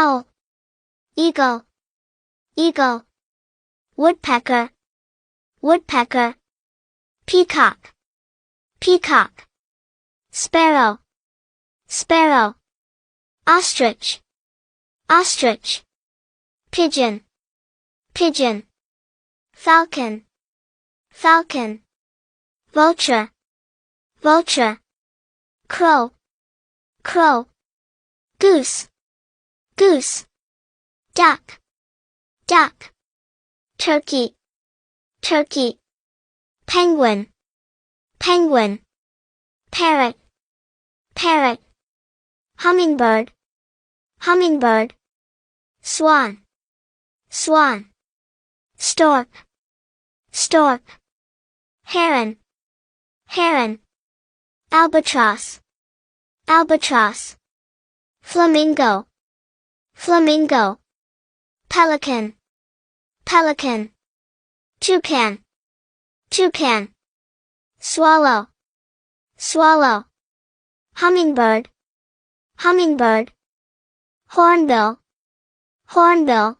owl, eagle, eagle, woodpecker, woodpecker, peacock, peacock, sparrow, sparrow, ostrich, ostrich, pigeon, pigeon, falcon, falcon, vulture, vulture, crow, crow, goose, goose, duck, duck, turkey, turkey, penguin, penguin, parrot, parrot, hummingbird, hummingbird, swan, swan, stork, stork, heron, heron, albatross, albatross, flamingo, flamingo, pelican, pelican, toucan, toucan, swallow, swallow, hummingbird, hummingbird, hornbill, hornbill,